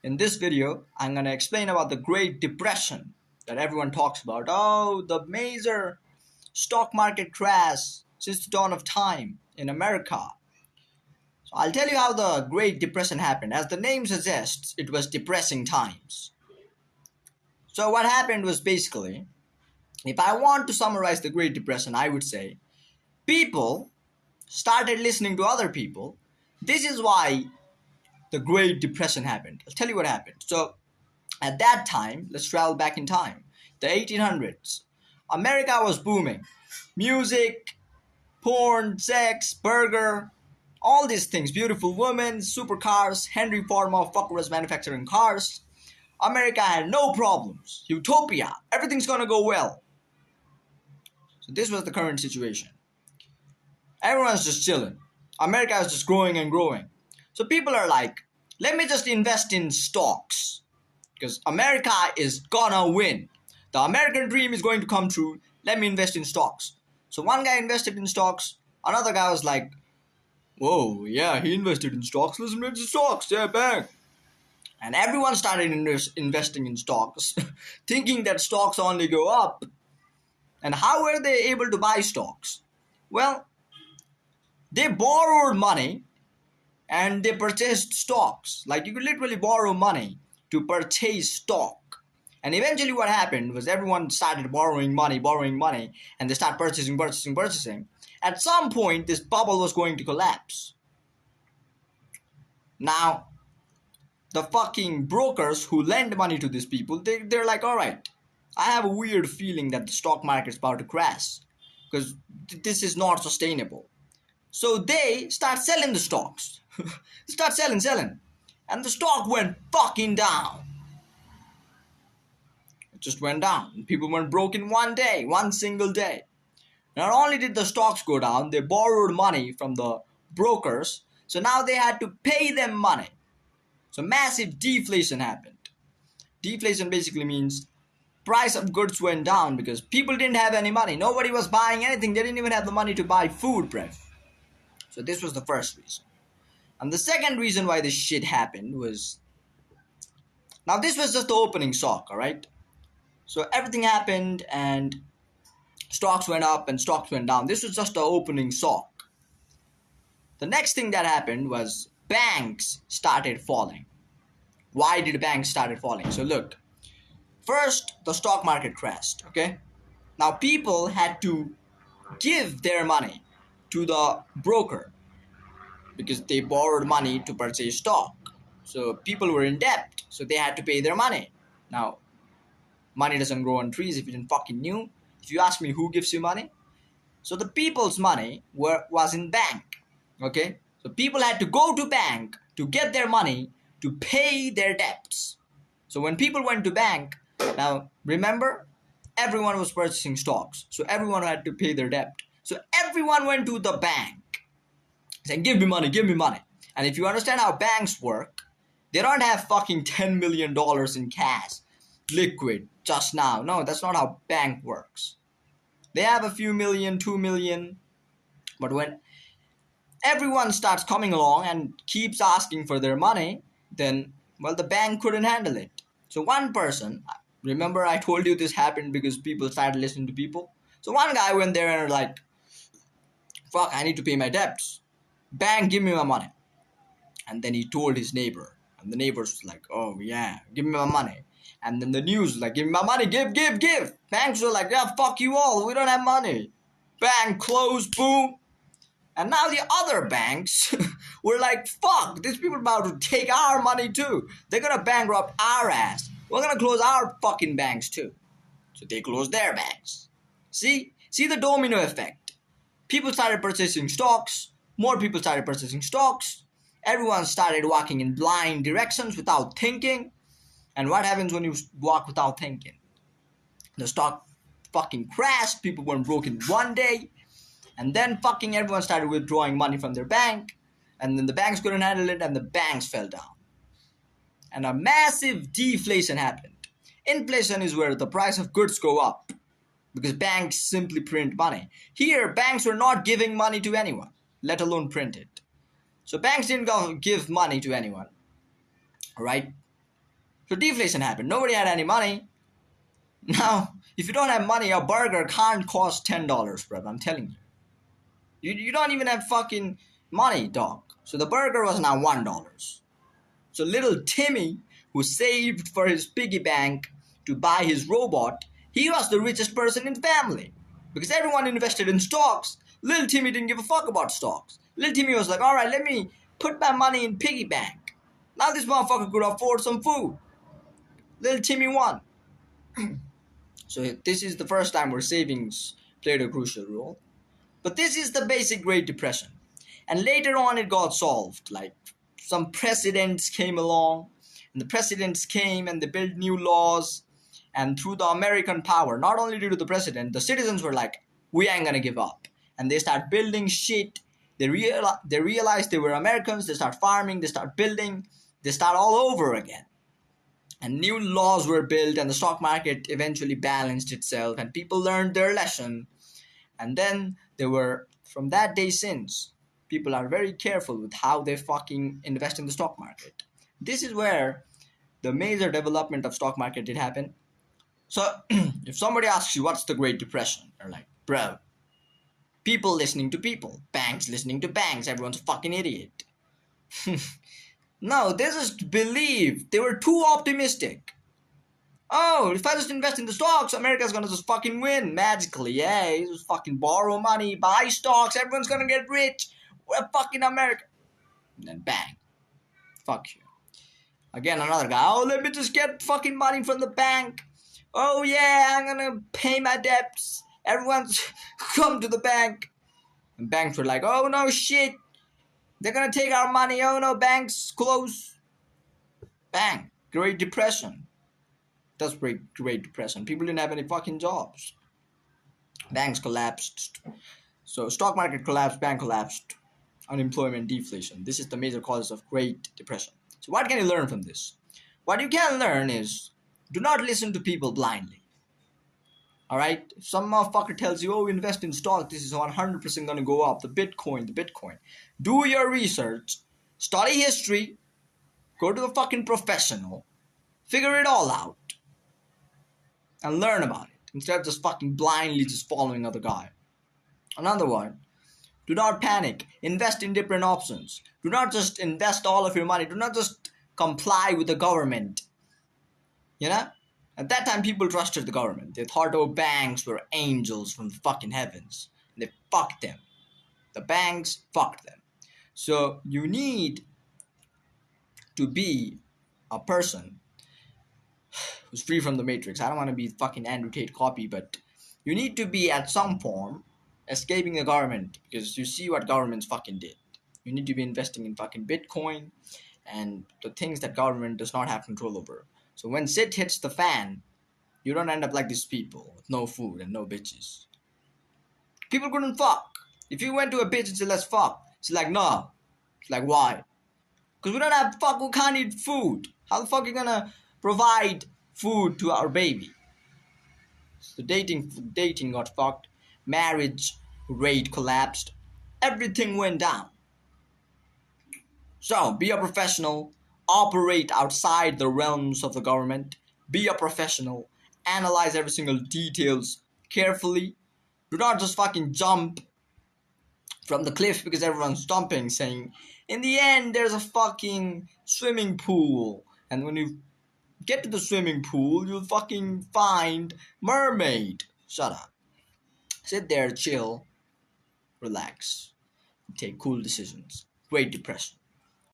In this video, I'm going to explain about the Great Depression that everyone talks about. Oh, the major stock market crash since the dawn of time in America. So I'll tell you how the Great Depression happened. As the name suggests, it was depressing times. So what happened was basically, if I want to summarize the Great Depression, I would say people started listening to other people. This is why the Great Depression happened. I'll tell you what happened. So at that time, let's travel back in time, the 1800s. America was booming. Music, porn, sex, burger, all these things. Beautiful women, supercars, Henry Ford motherfucker was manufacturing cars. America had no problems. Utopia. Everything's gonna go well. So this was the current situation. Everyone's just chilling. America is just growing and growing. So people are like, let me just invest in stocks. Because America is gonna win. The American dream is going to come true. Let me invest in stocks. So one guy invested in stocks. Another guy was like, whoa, yeah, he invested in stocks. Let's invest in stocks. Yeah, bang. And everyone started investing in stocks, thinking that stocks only go up. And how were they able to buy stocks? Well, they borrowed money and they purchased stocks. Like you could literally borrow money to purchase stock. And eventually what happened was everyone started borrowing money, and they start purchasing. At some point, this bubble was going to collapse. Now, the fucking brokers who lend money to these people, they're like, all right, I have a weird feeling that the stock market's about to crash because this is not sustainable. So they start selling the stocks. Start selling. And the stock went fucking down. It just went down. People went broke in one day, one single day. Not only did the stocks go down, they borrowed money from the brokers. So now they had to pay them money. So massive deflation happened. Deflation basically means price of goods went down because people didn't have any money. Nobody was buying anything. They didn't even have the money to buy food, bruv. So this was the first reason. And the second reason why this shit happened was, now this was just the opening shock, alright? So everything happened and stocks went up and stocks went down. This was just the opening shock. The next thing that happened was banks started falling. Why did banks started falling? So look, first the stock market crashed, okay? Now people had to give their money to the broker because they borrowed money to purchase stock. So people were in debt, so they had to pay their money. Now, money doesn't grow on trees if you didn't fucking knew. If you ask me who gives you money, so the people's money was in bank, okay? So people had to go to bank to get their money to pay their debts. So when people went to bank, now remember, everyone was purchasing stocks, so everyone had to pay their debt. So everyone went to the bank saying, give me money. And if you understand how banks work, they don't have fucking $10 million in cash, liquid, just now. No, that's not how bank works. They have a few million, 2 million. But when everyone starts coming along and keeps asking for their money, then, well, the bank couldn't handle it. So one person, remember I told you this happened because people started listening to people? So one guy went there and like, fuck, I need to pay my debts. Bank, give me my money. And then he told his neighbor. And the neighbors was like, oh yeah, give me my money. And then the news was like, give me my money, give. Banks were like, yeah, fuck you all, we don't have money. Bank closed, boom. And now the other banks were like, fuck, these people are about to take our money too. They're gonna bankrupt our ass. We're gonna close our fucking banks too. So they closed their banks. See the domino effect. People started purchasing stocks. More people started purchasing stocks. Everyone started walking in blind directions without thinking. And what happens when you walk without thinking? The stock fucking crashed. People went broke in one day. And then fucking everyone started withdrawing money from their bank. And then the banks couldn't handle it and the banks fell down. And a massive deflation happened. Inflation is where the price of goods go up because banks simply print money. Here, banks were not giving money to anyone, let alone print it. So banks didn't give money to anyone, right? So deflation happened. Nobody had any money. Now, if you don't have money, a burger can't cost $10, bro. I'm telling you. You don't even have fucking money, dog. So the burger was now $1. So little Timmy, who saved for his piggy bank to buy his robot, he was the richest person in the family. Because everyone invested in stocks. Little Timmy didn't give a fuck about stocks. Little Timmy was like, alright, let me put my money in piggy bank. Now this motherfucker could afford some food. Little Timmy won. So this is the first time where savings played a crucial role. But this is the basic Great Depression. And later on it got solved. Like some presidents came along. And the presidents came and they built new laws. And through the American power, not only due to the president, the citizens were like, we ain't gonna give up. And they start building shit. They realized they were Americans. They start farming. They start building. They start all over again. And new laws were built and the stock market eventually balanced itself and people learned their lesson. And then from that day since, people are very careful with how they fucking invest in the stock market. This is where the major development of stock market did happen. So if somebody asks you what's the Great Depression, you're like, bro, people listening to people, banks listening to banks, everyone's a fucking idiot. No, they just believe they were too optimistic. Oh, if I just invest in the stocks, America's gonna just fucking win magically. Yeah, you just fucking borrow money, buy stocks, everyone's gonna get rich. We're fucking America. And then bang. Fuck you. Again, another guy. Oh, let me just get fucking money from the bank. Oh yeah, I'm gonna pay my debts. Everyone's come to the bank. And banks were like, oh no shit. They're gonna take our money. Oh no, banks close. Bang. Great Depression. That's Great Depression. People didn't have any fucking jobs. Banks collapsed. So stock market collapsed, bank collapsed. Unemployment, deflation. This is the major causes of Great Depression. So what can you learn from this? What you can learn is do not listen to people blindly. Alright? If some motherfucker tells you, oh, invest in stock, this is 100% going to go up. The Bitcoin. Do your research. Study history. Go to a fucking professional. Figure it all out. And learn about it. Instead of just fucking blindly just following other guy. Another one. Do not panic. Invest in different options. Do not just invest all of your money. Do not just comply with the government. You know? At that time, people trusted the government. They thought our banks were angels from the fucking heavens. And they fucked them. The banks fucked them. So you need to be a person who's free from the matrix. I don't want to be fucking Andrew Tate copy, but you need to be at some form escaping the government because you see what governments fucking did. You need to be investing in fucking Bitcoin and the things that government does not have control over. So when shit hits the fan, you don't end up like these people with no food and no bitches. People couldn't fuck. If you went to a bitch and said, let's fuck, she's like, no. It's like, why? Because we don't have fuck, we can't eat food. How the fuck are you gonna provide food to our baby? So dating got fucked. Marriage rate collapsed. Everything went down. So, be a professional. Operate outside the realms of the government. Be a professional. Analyze every single details carefully. Do not just fucking jump from the cliff because everyone's jumping, saying, in the end, there's a fucking swimming pool. And when you get to the swimming pool, you'll fucking find mermaid. Shut up. Sit there, chill, relax, take cool decisions. Great Depression.